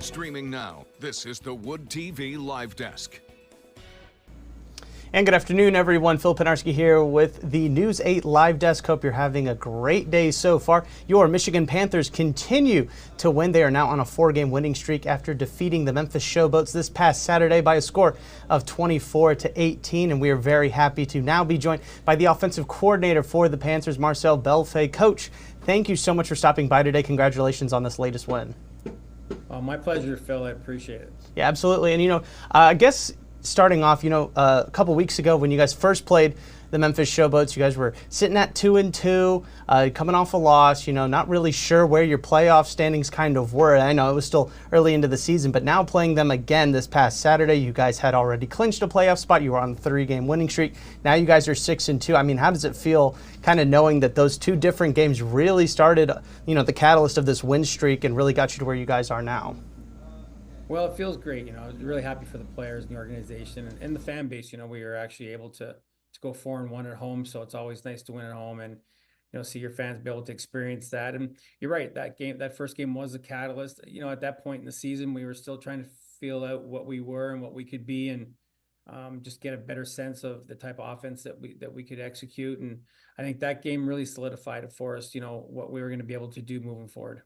Streaming now, this is the Wood TV Live Desk. And good afternoon, everyone. Phil Penarski here with the News 8 Live Desk. Hope you're having a great day so far. Your Michigan Panthers continue to win. They are now on a 4-game winning streak after defeating the Memphis Showboats this past Saturday by a score of 24-18. And we are very happy to now be joined by the offensive coordinator for the Panthers, Marcel Belfay. Coach, thank you so much for stopping by today. Congratulations on this latest win. My pleasure, Phil. I appreciate it. Yeah, absolutely. And, I guess starting off, a couple weeks ago when you guys first played the Memphis Showboats, you guys were sitting at 2-2, coming off a loss, not really sure where your playoff standings kind of were. I know it was still early into the season, but now playing them again this past Saturday, you guys had already clinched a playoff spot. You were on a 3-game winning streak. Now you guys are 6-2. I mean, how does it feel kind of knowing that those two different games really started, the catalyst of this win streak and really got you to where you guys are now? Well, it feels great. I was really happy for the players and the organization and the fan base. We were actually able to go 4-1 at home. So it's always nice to win at home and, see your fans be able to experience that. And you're right, that first game was a catalyst. At that point in the season, we were still trying to feel out what we were and what we could be and just get a better sense of the type of offense that we could execute. And I think that game really solidified it for us, what we were going to be able to do moving forward.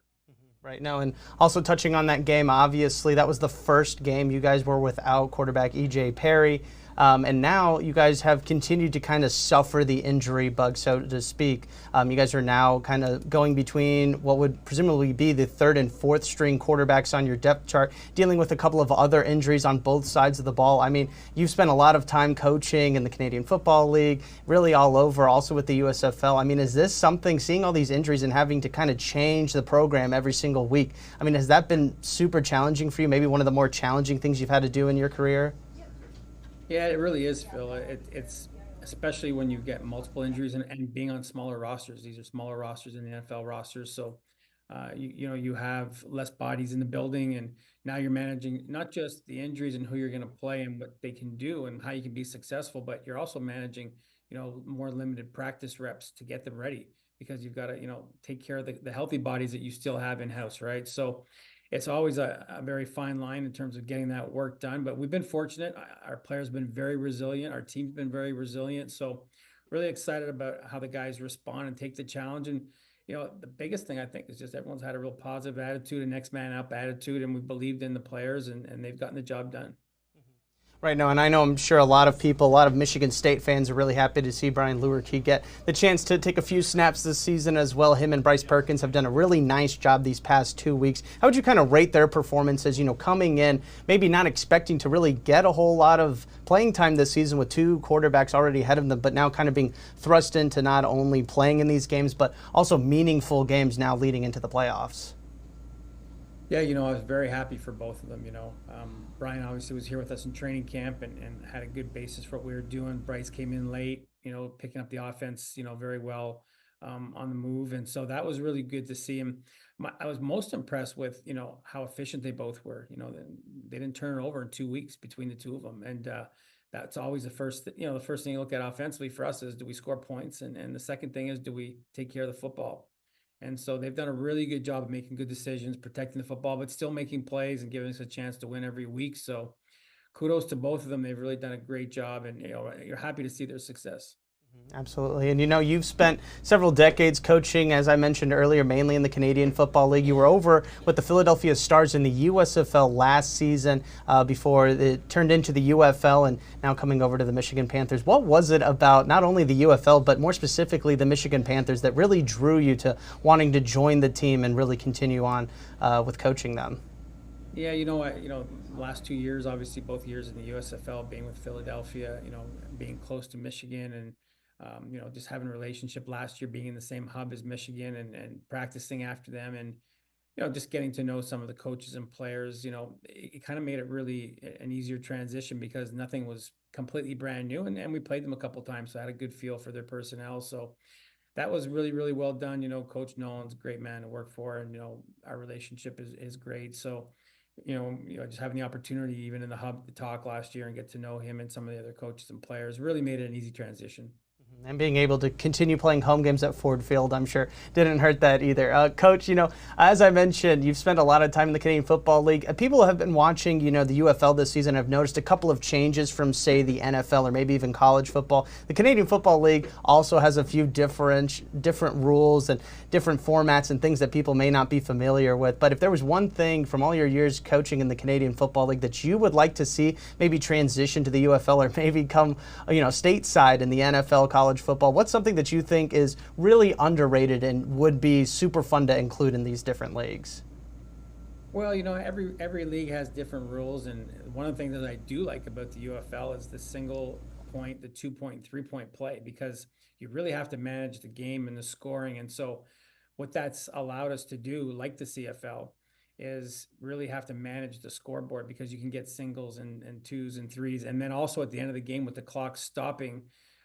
Right now, and also touching on that game, obviously that was the first game you guys were without quarterback E.J. Perry, and now you guys have continued to kind of suffer the injury bug, so to speak. You guys are now kind of going between what would presumably be the 3rd and 4th string quarterbacks on your depth chart, dealing with a couple of other injuries on both sides of the ball. I mean, you've spent a lot of time coaching in the Canadian Football League, really all over, also with the USFL. I mean, is this something, seeing all these injuries and having to kind of change the program every single week, I mean, has that been super challenging for you? Maybe one of the more challenging things you've had to do in your career? Yeah, it really is, Phil. It's especially when you get multiple injuries and being on smaller rosters. These are smaller rosters in the NFL rosters. So, you have less bodies in the building, and now you're managing not just the injuries and who you're going to play and what they can do and how you can be successful, but you're also managing, more limited practice reps to get them ready because you've got to, take care of the healthy bodies that you still have in-house, right? So it's always a very fine line in terms of getting that work done. But we've been fortunate. Our players have been very resilient. Our team's been very resilient. So really excited about how the guys respond and take the challenge. And, the biggest thing I think is just everyone's had a real positive attitude, a next man up attitude, and we believed in the players and they've gotten the job done. Right now, and I know I'm sure a lot of people, a lot of Michigan State fans are really happy to see Brian Lewerke get the chance to take a few snaps this season as well. Him and Bryce Perkins have done a really nice job these past 2 weeks. How would you kind of rate their performances, coming in, maybe not expecting to really get a whole lot of playing time this season with 2 quarterbacks already ahead of them, but now kind of being thrust into not only playing in these games, but also meaningful games now leading into the playoffs? Yeah, I was very happy for both of them. Brian obviously was here with us in training camp and had a good basis for what we were doing. Bryce came in late, picking up the offense, very well on the move. And so that was really good to see him. I was most impressed with, how efficient they both were. They didn't turn it over in 2 weeks between the two of them. And that's always the first thing you look at offensively for us is, do we score points? And the second thing is, do we take care of the football? And so they've done a really good job of making good decisions, protecting the football, but still making plays and giving us a chance to win every week. So kudos to both of them. They've really done a great job, and you're happy to see their success. Absolutely. And you've spent several decades coaching, as I mentioned earlier, mainly in the Canadian Football League. You were over with the Philadelphia Stars in the USFL last season before it turned into the UFL and now coming over to the Michigan Panthers. What was it about not only the UFL, but more specifically the Michigan Panthers that really drew you to wanting to join the team and really continue on with coaching them? Yeah, last 2 years, obviously both years in the USFL, being with Philadelphia, being close to Michigan and just having a relationship last year, being in the same hub as Michigan and practicing after them and, just getting to know some of the coaches and players, it kind of made it really an easier transition because nothing was completely brand new. And we played them a couple of times, so I had a good feel for their personnel. So that was really, really well done. Coach Nolan's a great man to work for, and, our relationship is great. So, just having the opportunity, even in the hub, to talk last year and get to know him and some of the other coaches and players really made it an easy transition. And being able to continue playing home games at Ford Field, I'm sure, didn't hurt that either. Coach, as I mentioned, you've spent a lot of time in the Canadian Football League. People have been watching, the UFL this season have noticed a couple of changes from, say, the NFL or maybe even college football. The Canadian Football League also has a few different rules and different formats and things that people may not be familiar with. But if there was one thing from all your years coaching in the Canadian Football League that you would like to see maybe transition to the UFL or maybe come, stateside in the NFL, college football, what's something that you think is really underrated and would be super fun to include in these different leagues? Well, every league has different rules, and one of the things that I do like about the UFL is the single point, the 2-point, 3-point play, because you really have to manage the game and the scoring. And so what that's allowed us to do, like the CFL, is really have to manage the scoreboard, because you can get singles and twos and threes. And then also at the end of the game with the clock stopping,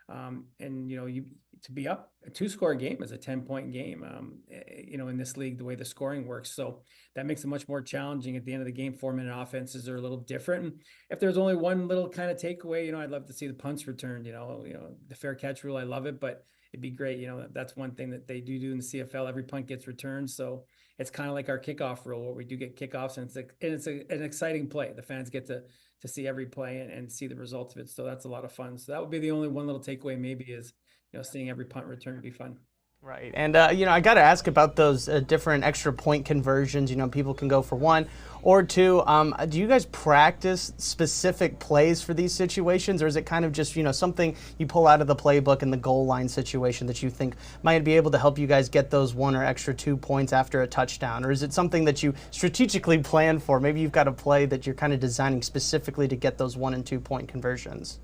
and you to be up a 2-score game is a 10-point game, in this league, the way the scoring works. So that makes it much more challenging at the end of the game. 4-minute offenses are a little different. And if there's only one little kind of takeaway, I'd love to see the punts returned, the fair catch rule. I love it, but it'd be great. That's one thing that they do in the CFL. Every punt gets returned. So it's kind of like our kickoff rule, where we do get kickoffs, and it's an exciting play. The fans get to see every play and see the results of it. So that's a lot of fun. So that would be the only one little takeaway maybe is, seeing every punt return would be fun. Right. And, I got to ask about those different extra point conversions. People can go for 1 or 2. Do you guys practice specific plays for these situations, or is it kind of just, something you pull out of the playbook in the goal line situation that you think might be able to help you guys get those 1 or extra 2 points after a touchdown? Or is it something that you strategically plan for? Maybe you've got a play that you're kind of designing specifically to get those 1 and 2 point conversions.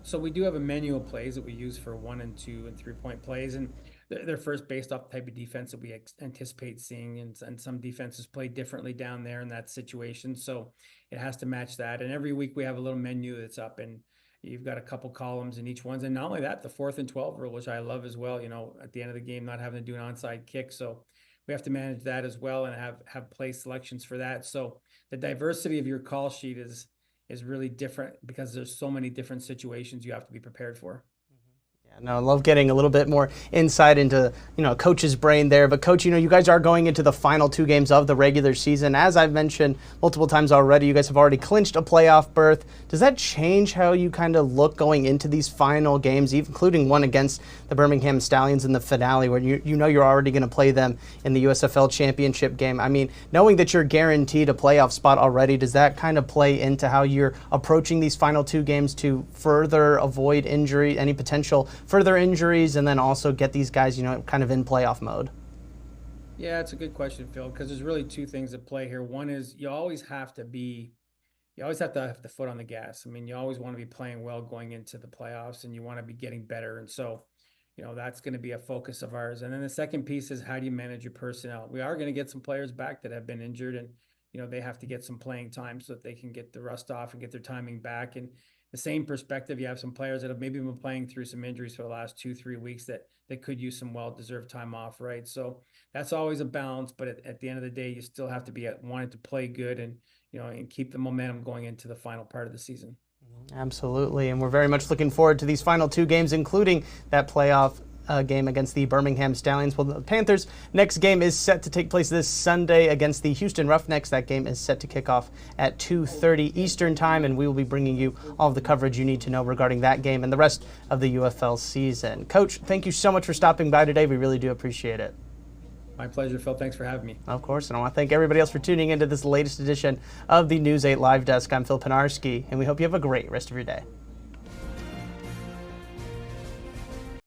So we do have a menu of plays that we use for 1 and 2 and 3-point plays, and they're first based off the type of defense that we anticipate seeing, and some defenses play differently down there in that situation. So it has to match that. And every week we have a little menu that's up, and you've got a couple columns in each one. And not only that, the 4th and 12 rule, which I love as well, at the end of the game, not having to do an onside kick. So we have to manage that as well and have play selections for that. So the diversity of your call sheet is really different, because there's so many different situations you have to be prepared for. No, I love getting a little bit more insight into, coach's brain there. But Coach, you guys are going into the final 2 games of the regular season. As I've mentioned multiple times already, you guys have already clinched a playoff berth. Does that change how you kind of look going into these final games, including one against the Birmingham Stallions in the finale, where you're already going to play them in the USFL championship game? I mean, knowing that you're guaranteed a playoff spot already, does that kind of play into how you're approaching these final 2 games to further avoid injury, any potential further injuries, and then also get these guys, kind of in playoff mode? Yeah, it's a good question, Phil, because there's really 2 things at play here. One is you always have to have the foot on the gas. I mean, you always want to be playing well going into the playoffs, and you want to be getting better. And so, that's going to be a focus of ours. And then the second piece is, how do you manage your personnel? We are going to get some players back that have been injured, and, they have to get some playing time so that they can get the rust off and get their timing back. And the same perspective, you have some players that have maybe been playing through some injuries for the last 2-3 weeks that could use some well-deserved time off, right? So that's always a balance, but at the end of the day, you still have to be wanting to play good and, and keep the momentum going into the final part of the season. Absolutely, and we're very much looking forward to these final 2 games, including that playoff game against the Birmingham Stallions. Well, the Panthers' next game is set to take place this Sunday against the Houston Roughnecks. That game is set to kick off at 2:30 Eastern Time, and we will be bringing you all of the coverage you need to know regarding that game and the rest of the UFL season. Coach, thank you so much for stopping by today. We really do appreciate it. My pleasure, Phil. Thanks for having me. Of course, and I want to thank everybody else for tuning into this latest edition of the News 8 Live Desk. I'm Phil Pinarski, and we hope you have a great rest of your day.